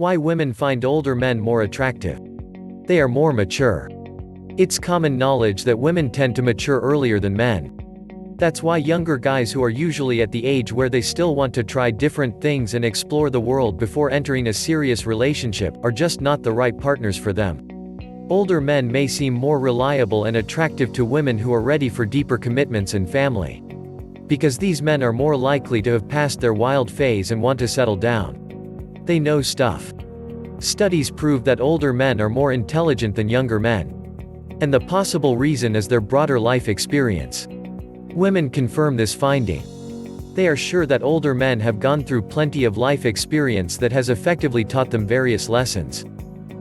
Why women find older men more attractive. They are more mature. It's common knowledge that women tend to mature earlier than men. That's why younger guys who are usually at the age where they still want to try different things and explore the world before entering a serious relationship are just not the right partners for them. Older men may seem more reliable and attractive to women who are ready for deeper commitments and family. Because these men are more likely to have passed their wild phase and want to settle down. They know stuff. Studies prove that older men are more intelligent than younger men. And the possible reason is their broader life experience. Women confirm this finding. They are sure that older men have gone through plenty of life experience that has effectively taught them various lessons.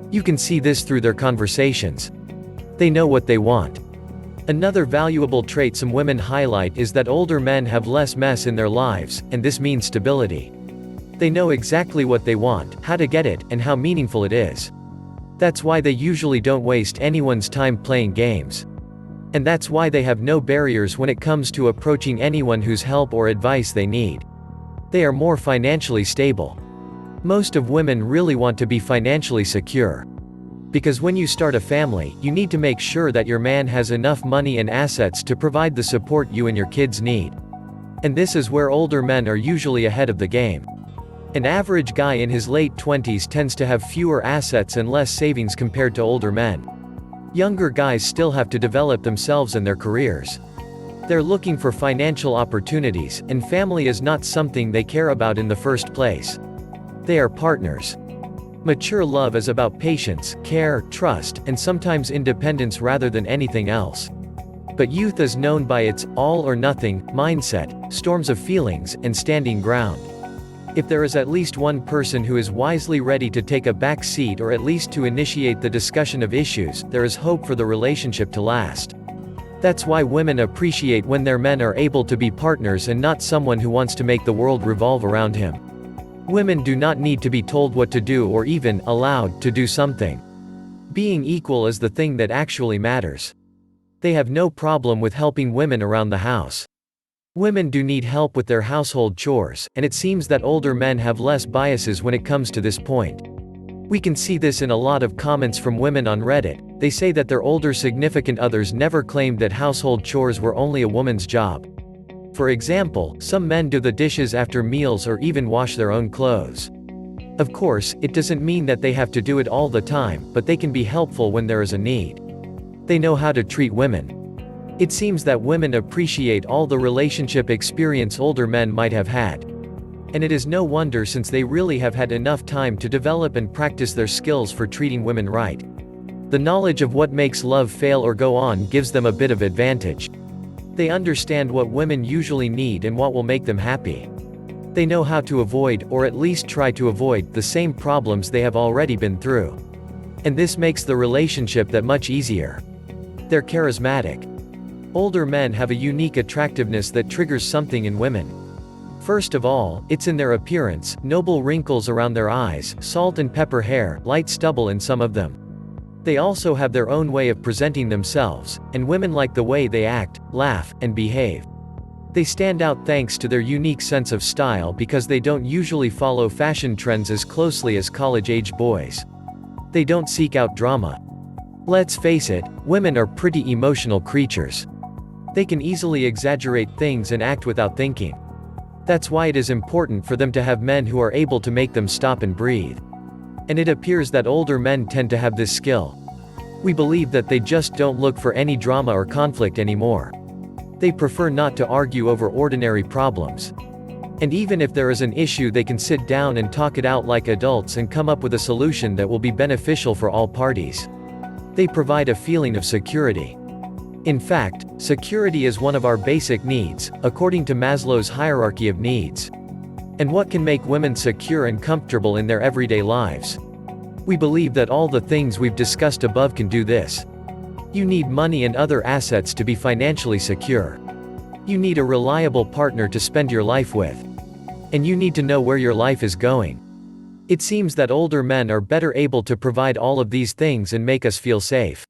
You can see this through their conversations. They know what they want. Another valuable trait some women highlight is that older men have less mess in their lives, and this means stability. They know exactly what they want, how to get it, and how meaningful it is. That's why they usually don't waste anyone's time playing games. And that's why they have no barriers when it comes to approaching anyone whose help or advice they need. They are more financially stable. Most of women really want to be financially secure. Because when you start a family, you need to make sure that your man has enough money and assets to provide the support you and your kids need. And this is where older men are usually ahead of the game. An average guy in his late 20s tends to have fewer assets and less savings compared to older men. Younger guys still have to develop themselves and their careers. They're looking for financial opportunities, and family is not something they care about in the first place. They are partners. Mature love is about patience, care, trust, and sometimes independence rather than anything else. But youth is known by its all or nothing mindset, storms of feelings, and standing ground. If there is at least one person who is wisely ready to take a back seat or at least to initiate the discussion of issues, there is hope for the relationship to last. That's why women appreciate when their men are able to be partners and not someone who wants to make the world revolve around him. Women do not need to be told what to do or even allowed to do something. Being equal is the thing that actually matters. They have no problem with helping women around the house. Women do need help with their household chores, and it seems that older men have less biases when it comes to this point. We can see this in a lot of comments from women on Reddit. They say that their older significant others never claimed that household chores were only a woman's job. For example, some men do the dishes after meals or even wash their own clothes. Of course, it doesn't mean that they have to do it all the time, but they can be helpful when there is a need. They know how to treat women. It seems that women appreciate all the relationship experience older men might have had. And it is no wonder, since they really have had enough time to develop and practice their skills for treating women right. The knowledge of what makes love fail or go on gives them a bit of advantage. They understand what women usually need and what will make them happy. They know how to avoid, or at least try to avoid, the same problems they have already been through. And this makes the relationship that much easier. They're charismatic. Older men have a unique attractiveness that triggers something in women. First of all, it's in their appearance: noble wrinkles around their eyes, salt and pepper hair, light stubble in some of them. They also have their own way of presenting themselves, and women like the way they act, laugh, and behave. They stand out thanks to their unique sense of style because they don't usually follow fashion trends as closely as college-age boys. They don't seek out drama. Let's face it, women are pretty emotional creatures. They can easily exaggerate things and act without thinking. That's why it is important for them to have men who are able to make them stop and breathe. And it appears that older men tend to have this skill. We believe that they just don't look for any drama or conflict anymore. They prefer not to argue over ordinary problems. And even if there is an issue, they can sit down and talk it out like adults and come up with a solution that will be beneficial for all parties. They provide a feeling of security. In fact, security is one of our basic needs, according to Maslow's hierarchy of needs. And what can make women secure and comfortable in their everyday lives? We believe that all the things we've discussed above can do this. You need money and other assets to be financially secure. You need a reliable partner to spend your life with. And you need to know where your life is going. It seems that older men are better able to provide all of these things and make us feel safe.